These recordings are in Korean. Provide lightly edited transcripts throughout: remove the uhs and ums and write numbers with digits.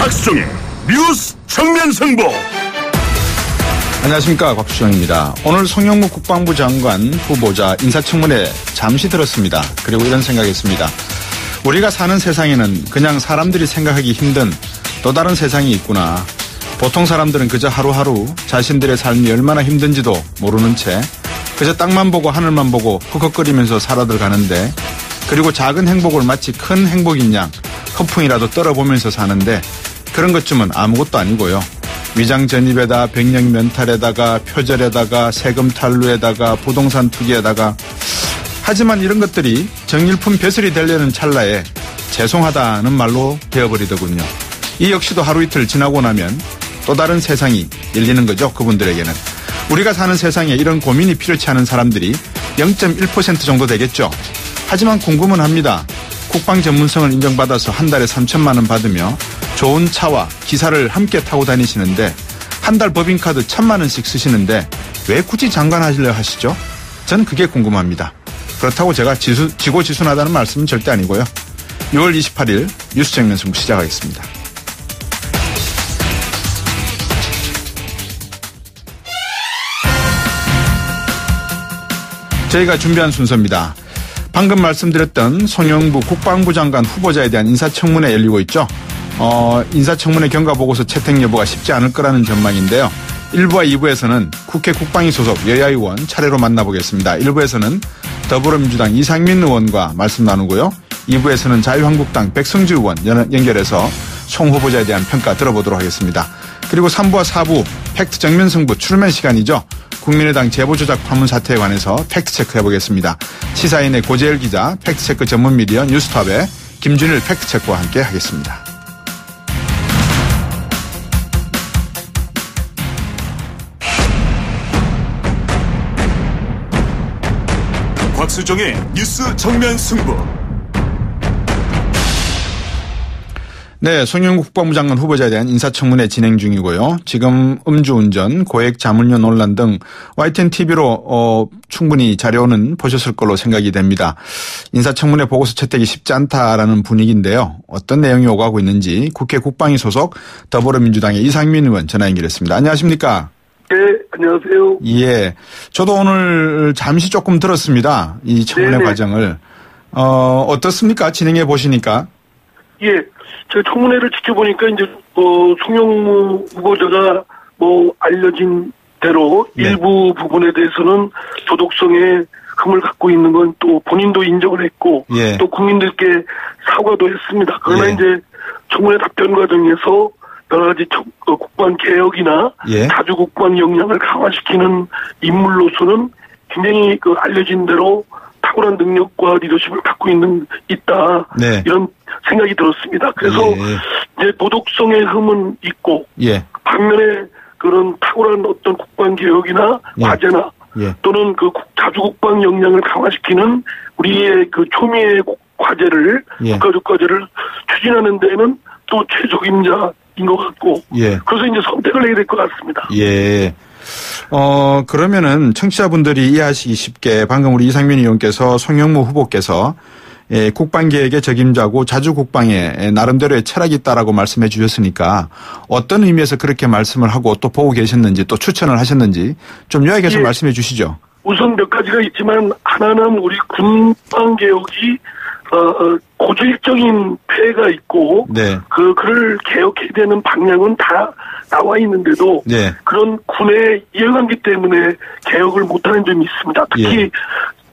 박수종의 뉴스 정면승부. 안녕하십니까, 곽수정입니다. 오늘 송영무 국방부 장관 후보자 인사청문회 잠시 들었습니다. 그리고 이런 생각했습니다. 우리가 사는 세상에는 그냥 사람들이 생각하기 힘든 또 다른 세상이 있구나. 보통 사람들은 그저 하루하루 자신들의 삶이 얼마나 힘든지도 모르는 채 그저 땅만 보고 하늘만 보고 헉헉거리면서 살아들 가는데, 그리고 작은 행복을 마치 큰 행복인 양 허풍이라도 떨어보면서 사는데, 그런 것쯤은 아무것도 아니고요. 위장 전입에다 백령 면탈에다가 표절에다가 세금 탈루에다가 부동산 투기에다가, 하지만 이런 것들이 정일품 벼슬이 되려는 찰나에 죄송하다는 말로 되어버리더군요. 이 역시도 하루 이틀 지나고 나면 또 다른 세상이 열리는 거죠. 그분들에게는. 우리가 사는 세상에 이런 고민이 필요치 않은 사람들이 0.1% 정도 되겠죠. 하지만 궁금은 합니다. 국방 전문성을 인정받아서 한 달에 3천만 원 받으며 좋은 차와 기사를 함께 타고 다니시는데, 한 달 법인카드 1,000만 원씩 쓰시는데 왜 굳이 장관 하시려 하시죠? 전 그게 궁금합니다. 그렇다고 제가 지고지순하다는 말씀은 절대 아니고요. 6월 28일 뉴스 정면승부 시작하겠습니다. 저희가 준비한 순서입니다. 방금 말씀드렸던 송영무 국방부 장관 후보자에 대한 인사청문회 열리고 있죠. 인사청문회 경과보고서 채택 여부가 쉽지 않을 거라는 전망인데요. 1부와 2부에서는 국회 국방위 소속 여야 의원 차례로 만나보겠습니다. 1부에서는 더불어민주당 이상민 의원과 말씀 나누고요. 2부에서는 자유한국당 백성주 의원 연결해서 송 후보자에 대한 평가 들어보도록 하겠습니다. 그리고 3부와 4부 팩트 정면승부 출면 시간이죠. 국민의당 제보조작 파문 사태에 관해서 팩트체크 해보겠습니다. 시사인의 고재열 기자, 팩트체크 전문 미디어 뉴스톱의 김준일 팩트체크와 함께 하겠습니다. 곽수종의 뉴스 정면승부. 네, 송영무 국방부 장관 후보자에 대한 인사청문회 진행 중이고요. 지금 음주운전, 고액 자문료 논란 등 YTN-TV로 충분히 자료는 보셨을 걸로 생각이 됩니다. 인사청문회 보고서 채택이 쉽지 않다라는 분위기인데요. 어떤 내용이 오가고 있는지 국회 국방위 소속 더불어민주당의 이상민 의원 전화 연결했습니다. 안녕하십니까? 네, 안녕하세요. 예, 저도 오늘 잠시 조금 들었습니다. 이 청문회 네네. 과정을. 어떻습니까? 진행해 보시니까. 예, 제가 청문회를 지켜보니까 이제 송영무 후보자가 알려진 대로 네. 일부 부분에 대해서는 도덕성의 흠을 갖고 있는 건 또 본인도 인정을 했고, 예. 또 국민들께 사과도 했습니다. 그러나 예. 이제 청문회 답변 과정에서 여러 가지 국방 개혁이나 예. 자주 국방 역량을 강화시키는 인물로서는 굉장히 알려진 대로 탁월한 능력과 리더십을 갖고 있다. 네. 이런 생각이 들었습니다. 그래서 예. 이제 도덕성의 흠은 있고, 예. 반면에 그런 탁월한 어떤 국방 개혁이나 예. 과제나 예. 또는 자주 국방 역량을 강화시키는 우리의 초미의 과제를, 예. 국가적 과제를 추진하는 데에는 또 최적임자인 것 같고, 예. 그래서 이제 선택을 해야 될 것 같습니다. 예. 그러면은 청취자분들이 이해하시기 쉽게 방금 우리 이상민 의원께서 송영무 후보께서 국방계획의 적임자고 자주 국방에 나름대로의 철학이 있다라고 말씀해 주셨으니까 어떤 의미에서 그렇게 말씀을 하고 또 보고 계셨는지 또 추천을 하셨는지 좀 요약해서 예. 말씀해 주시죠. 우선 몇 가지가 있지만 하나는 우리 군방개혁이 고질적인 폐해가 있고, 네. 그를 개혁해야 되는 방향은 다 나와 있는데도, 네. 그런 군의 이해관계 때문에 개혁을 못하는 점이 있습니다. 특히, 예.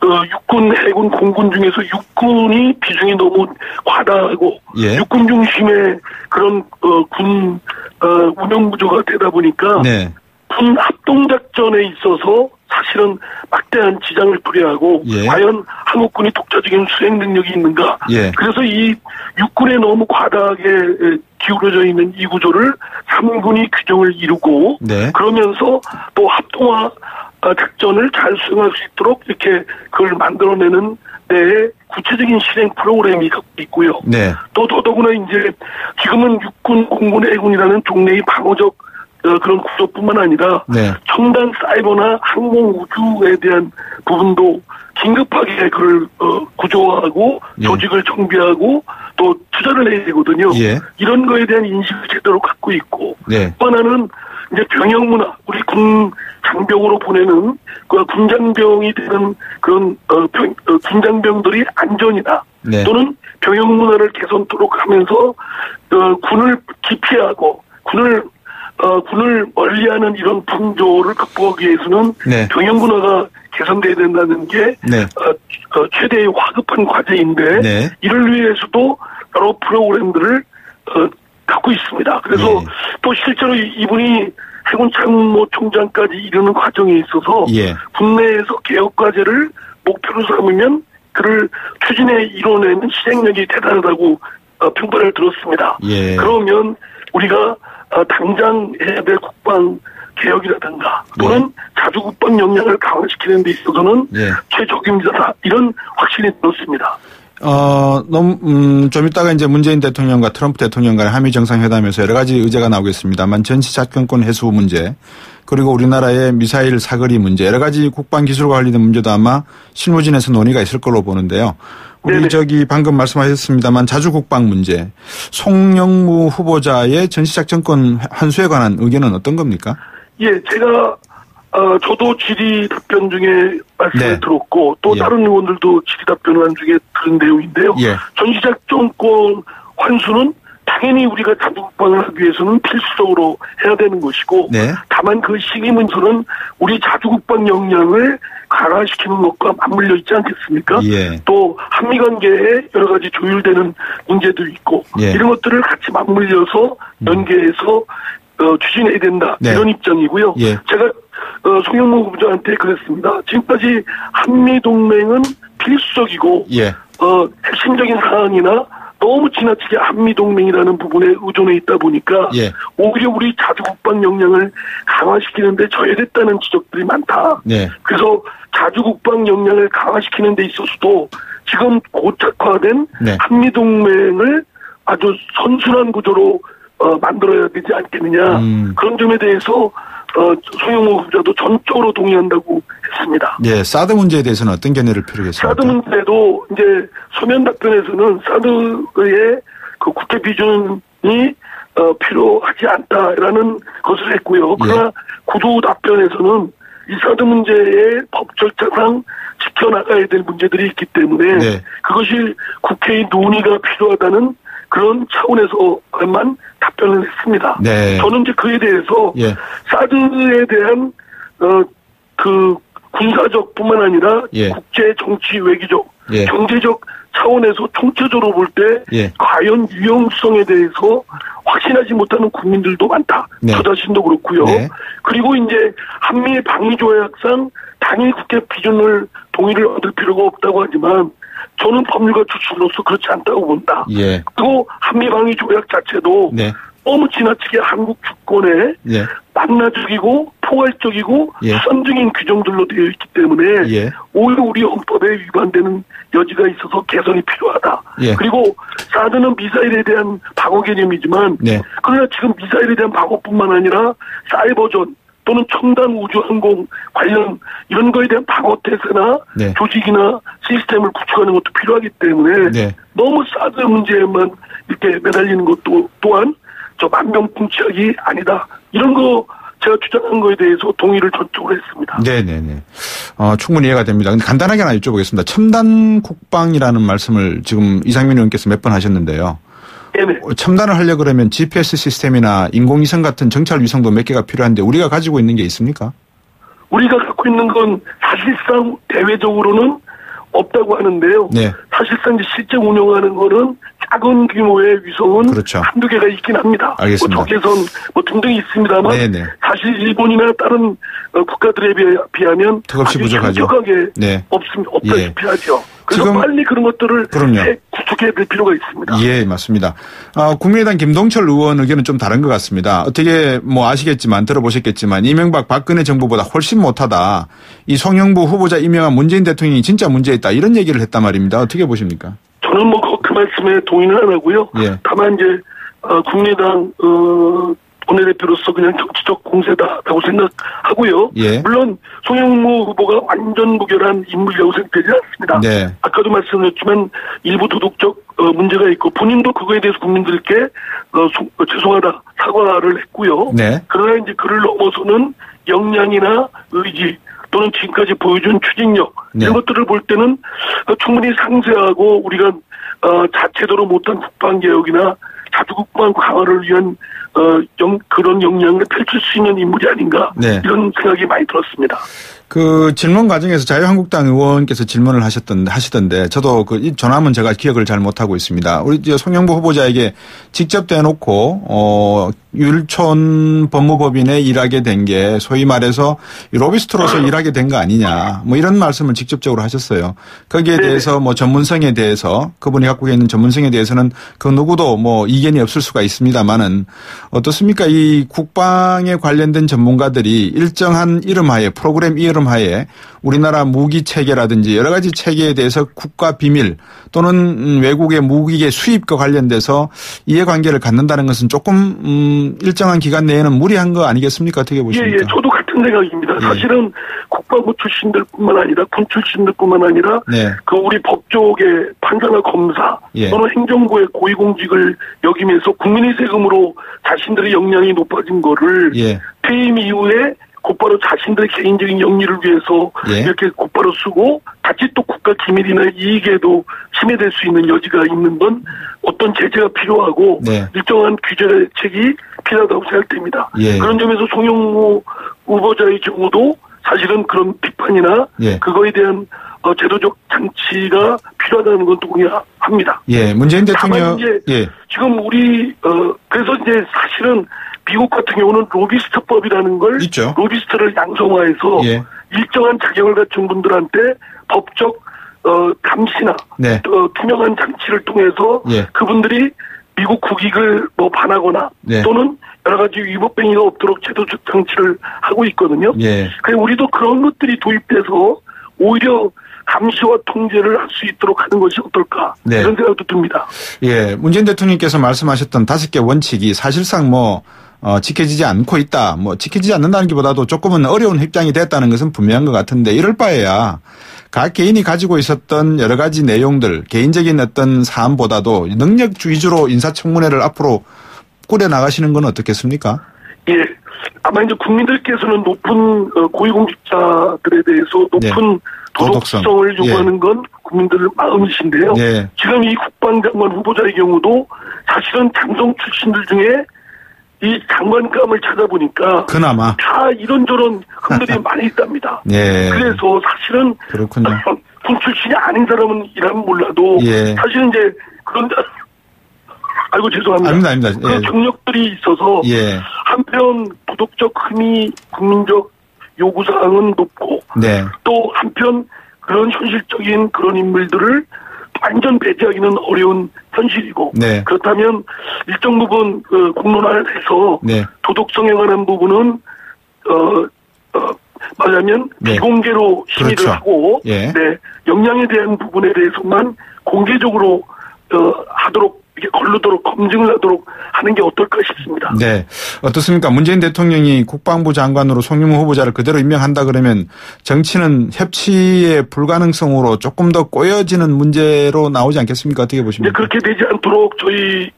육군, 해군, 공군 중에서 육군이 비중이 너무 과다하고, 예. 육군 중심의 그런, 군, 운영 구조가 되다 보니까, 네. 군 합동작전에 있어서 사실은 막대한 지장을 불여하고, 예. 과연 한국군이 독자적인 수행 능력이 있는가. 예. 그래서 이 육군에 너무 과다하게 기울어져 있는 이 구조를 3군이 규정을 이루고, 네. 그러면서 또 합동화 작전을 잘 수행할 수 있도록 이렇게 그걸 만들어내는 데에 구체적인 실행 프로그램이 있고요. 네. 또 더더구나 이제 지금은 육군, 공군, 해군이라는 종래의 방어적 그런 구조뿐만 아니라 네. 첨단 사이버나 항공 우주에 대한 부분도 긴급하게 그걸 구조화하고 예. 조직을 정비하고 또 투자를 해야 되거든요. 예. 이런 거에 대한 인식을 제대로 갖고 있고 네. 또 하나는 이제 병역 문화, 우리 군 장병으로 보내는 그 군장병이 되는 그런 군장병들이 안전이나 네. 또는 병역 문화를 개선토록 하면서 군을 기피하고 군을 멀리하는 이런 풍조를 극복하기 위해서는 네. 병역 문화가 개선돼야 된다는 게 네. 최대의 화급한 과제인데 네. 이를 위해서도 여러 프로그램들을 갖고 있습니다. 그래서 예. 또 실제로 이분이 해군 참모총장까지 이르는 과정에 있어서 예. 국내에서 개혁 과제를 목표로 삼으면 그를 추진해 이뤄내는 실행력이 대단하다고 평가를 들었습니다. 예. 그러면 우리가 당장 해야 될 국방 개혁이라든가 또는 자주 국방 역량을 강화시키는 데 있어서는 예. 최적임자다 이런 확신이 들었습니다. 좀 이따가 이제 문재인 대통령과 트럼프 대통령 간의 한미 정상회담에서 여러 가지 의제가 나오겠습니다만 전시작전권 해소 문제 그리고 우리나라의 미사일 사거리 문제 여러 가지 국방 기술과 관련된 문제도 아마 실무진에서 논의가 있을 걸로 보는데요. 우리 네네. 방금 말씀하셨습니다만 자주 국방 문제 송영무 후보자의 전시작전권 환수에 관한 의견은 어떤 겁니까? 예, 제가 저도 질의 답변 중에 말씀을 네. 들었고 또 예. 다른 의원들도 질의 답변한 중에 들은 내용인데요. 예. 전시작전권 환수는 당연히 우리가 자주국방을 하기 위해서는 필수적으로 해야 되는 것이고 네. 다만 그 시기문서는 우리 자주국방 역량을 강화시키는 것과 맞물려 있지 않겠습니까? 예. 또 한미관계에 여러 가지 조율되는 문제도 있고 예. 이런 것들을 같이 맞물려서 연계해서 추진해야 된다 네. 이런 입장이고요. 예. 제가 송영무 후보자한테 그랬습니다. 지금까지 한미동맹은 필수적이고 예. 핵심적인 사항이나 너무 지나치게 한미동맹이라는 부분에 의존해 있다 보니까 예. 오히려 우리 자주국방 역량을 강화시키는 데 저해됐다는 지적들이 많다. 네. 그래서 자주국방 역량을 강화시키는 데 있어서도 지금 고착화된 네. 한미동맹을 아주 선순환 구조로 만들어야 되지 않겠느냐. 그런 점에 대해서 송영무 후보자도 전적으로 동의한다고 했습니다. 네, 사드 문제에 대해서는 어떤 견해를 표력했습니까? 사드 문제도 이제 서면 답변에서는 사드의 그 국회 비준이 필요하지 않다라는 것을 했고요. 그러나 구도 답변에서는 이 사드 문제의 법 절차상 지켜나가야 될 문제들이 있기 때문에 네. 그것이 국회의 논의가 필요하다는 그런 차원에서만 답변을 했습니다. 네. 저는 이제 그에 대해서 예. 사드에 대한 그 군사적뿐만 아니라 예. 국제 정치 외교적 예. 경제적 차원에서 총체적으로 볼 때 예. 과연 유용성에 대해서 확신하지 못하는 국민들도 많다. 네. 저 자신도 그렇고요. 네. 그리고 이제 한미 방위 조약상 당연히 국회 비준을 동의를 얻을 필요가 없다고 하지만 저는 법률가 출신으로서 그렇지 않다고 본다. 예. 그리고 한미 방위 조약 자체도 네. 너무 지나치게 한국 주권에 예. 만나적이고 포괄적이고 예. 수단적인 규정들로 되어 있기 때문에 예. 오히려 우리 헌법에 위반되는 여지가 있어서 개선이 필요하다. 예. 그리고 사드는 미사일에 대한 방어 개념이지만 네. 그러나 지금 미사일에 대한 방어뿐만 아니라 사이버전 또는 첨단 우주항공 관련 이런 거에 대한 방어 태세나 네. 조직이나 시스템을 구축하는 것도 필요하기 때문에 네. 너무 사드 문제에만 이렇게 매달리는 것도 또한 저 만병통치약이 아니다. 이런 거 제가 주장한 거에 대해서 동의를 전적으로 했습니다. 네네네. 충분히 이해가 됩니다. 근데 간단하게 하나 여쭤보겠습니다. 첨단 국방이라는 말씀을 지금 이상민 의원께서 몇 번 하셨는데요. 네네. 첨단을 하려고 그러면 GPS 시스템이나 인공위성 같은 정찰 위성도 몇 개가 필요한데 우리가 가지고 있는 게 있습니까? 우리가 갖고 있는 건 사실상 대외적으로는 없다고 하는데요. 네. 사실상 이제 실제 운영하는 거는 작은 규모의 위성은 그렇죠. 한두 개가 있긴 합니다. 알겠습니다. 뭐 적외선 뭐 등등이 있습니다만 네네. 사실 일본이나 다른 국가들에 비하면 턱없이 아주 부족하죠. 현격하게 네. 없다시피 하죠. 그래서 지금 빨리 그런 것들을 그럼요. 구축해야 될 필요가 있습니다. 예, 맞습니다. 국민의당 김동철 의원 의견은 좀 다른 것 같습니다. 어떻게 아시겠지만 들어보셨겠지만 이명박 박근혜 정부보다 훨씬 못하다. 이 송영무 후보자 임명한 문재인 대통령이 진짜 문제 있다. 이런 얘기를 했단 말입니다. 어떻게 보십니까? 저는 뭐 그 말씀에 동의는 안 하고요. 예. 다만 이제 국민의당 원내대표로서 그냥 정치적 공세다라고 생각하고요. 예. 물론 송영무 후보가 완전 무결한 인물이라고 생각되지 않습니다. 네. 아까도 말씀드렸지만 일부 도덕적 문제가 있고 본인도 그거에 대해서 국민들께 죄송하다 사과를 했고요. 네. 그러나 이제 그를 넘어서는 역량이나 의지 또는 지금까지 보여준 추진력 네. 이런 것들을 볼 때는 충분히 상세하고 우리가 자체적으로 못한 국방개혁이나 자주국방 강화를 위한 그런 역량을 펼칠 수 있는 인물이 아닌가 네. 이런 생각이 많이 들었습니다. 그 질문 과정에서 자유한국당 의원께서 질문을 하시던데 저도 그 전함은 제가 기억을 잘 못하고 있습니다. 우리 송영무 후보자에게 직접 대놓고 율촌 법무법인에 일하게 된 게 소위 말해서 로비스트로서 일하게 된 거 아니냐 뭐 이런 말씀을 직접적으로 하셨어요. 거기에 대해서 뭐 전문성에 대해서 그분이 갖고 있는 전문성에 대해서는 그 누구도 뭐 이견이 없을 수가 있습니다만은 어떻습니까? 이 국방에 관련된 전문가들이 일정한 이름하에 프로그램 이름하에 우리나라 무기 체계라든지 여러 가지 체계에 대해서 국가 비밀 또는 외국의 무기의 수입과 관련돼서 이해관계를 갖는다는 것은 조금 일정한 기간 내에는 무리한 거 아니겠습니까? 어떻게 보십니까? 예, 저도 같은 생각입니다. 예. 사실은 국방부 출신들뿐만 아니라 군 출신들뿐만 아니라 네. 그 우리 법조계 판사나 검사 예. 또는 행정부의 고위공직을 역임해서 국민의 세금으로 자신들의 역량이 높아진 거를 예. 퇴임 이후에 곧바로 자신들의 개인적인 영리를 위해서 예. 이렇게 곧바로 쓰고 다시 또 국가 기밀이나 이익에도 침해될 수 있는 여지가 있는 건 어떤 제재가 필요하고 네. 일정한 규제책이 필요하다고 생각됩니다. 예. 그런 점에서 송영무 후보자의 경우도 사실은 그런 비판이나 예. 그거에 대한 제도적 장치가 필요하다는 건 동의합니다. 예, 문재인 대통령. 다만 이제 예. 지금 우리 그래서 이제 사실은 미국 같은 경우는 로비스트법이라는 걸 있죠. 로비스트를 양성화해서 예. 일정한 자격을 갖춘 분들한테 법적 감시나 네. 투명한 장치를 통해서 예. 그분들이 미국 국익을 뭐 반하거나 네. 또는 또는 여러 가지 위법행위가 없도록 제도적 장치를 하고 있거든요. 예. 그래서 우리도 그런 것들이 도입돼서 오히려 감시와 통제를 할 수 있도록 하는 것이 어떨까 네. 이런 생각도 듭니다. 예, 문재인 대통령께서 말씀하셨던 5개 원칙이 사실상 뭐 지켜지지 않고 있다. 뭐 지켜지지 않는다는 것보다도 조금은 어려운 입장이 됐다는 것은 분명한 것 같은데 이럴 바에야 각 개인이 가지고 있었던 여러 가지 내용들, 개인적인 어떤 사안보다도 능력 위주로 인사청문회를 앞으로 꾸려 나가시는 건 어떻겠습니까? 예. 아마 이제 국민들께서는 높은 고위공직자들에 대해서 높은 네. 도덕성을 요구하는 건 국민들 마음이신데요. 네. 지금 이 국방장관 후보자의 경우도 사실은 장성 출신들 중에 이 장관감을 찾아보니까 그나마 다 이런저런 흠들이 많이 있답니다. 네. 그래서 사실은 그렇군요. 군 출신이 아닌 사람은 이라면 몰라도 예. 사실은 이제 그런 아이고 죄송합니다. 아닙니다. 그 예. 경력들이 있어서 예. 한편 도덕적 흠이 국민적 요구사항은 높고 네. 또 한편 그런 현실적인 그런 인물들을 완전 배제하기는 어려운 현실이고 네. 그렇다면 일정 부분 공론화를 해서 네. 도덕성에 관한 부분은 말하자면 네. 비공개로 심의를 그렇죠. 하고 예. 네, 역량에 대한 부분에 대해서만 공개적으로 하도록 이게 걸르도록 검증을 하도록 하는 게 어떨까 싶습니다. 네. 어떻습니까? 문재인 대통령이 국방부 장관으로 송영무 후보자를 그대로 임명한다 그러면 정치는 협치의 불가능성으로 조금 더 꼬여지는 문제로 나오지 않겠습니까? 어떻게 보십니까? 그렇게 되지 않도록 저희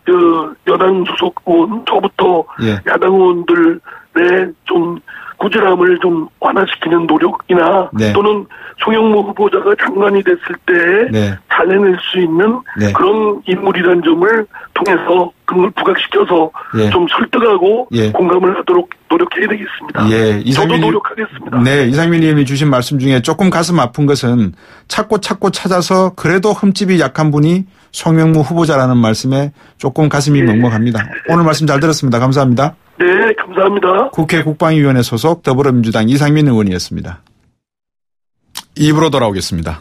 여당 소속 의원, 저부터 예. 야당 의원들의 좀 꾸준함을 좀 완화시키는 노력이나 네. 또는 송영무 후보자가 장관이 됐을 때 네. 잘해낼 수 있는 네. 그런 인물이라는 점을 통해서 그걸 부각시켜서 예. 좀 설득하고 예. 공감을 하도록 노력해야 되겠습니다. 예, 저도 노력하겠습니다. 네, 이상민 의원이 주신 말씀 중에 조금 가슴 아픈 것은 찾고 찾아서 그래도 흠집이 약한 분이 송영무 후보자라는 말씀에 조금 가슴이 먹먹합니다. 오늘 말씀 잘 들었습니다. 감사합니다. 네, 감사합니다. 국회 국방위원회 소속 더불어민주당 이상민 의원이었습니다. 2부로 돌아오겠습니다.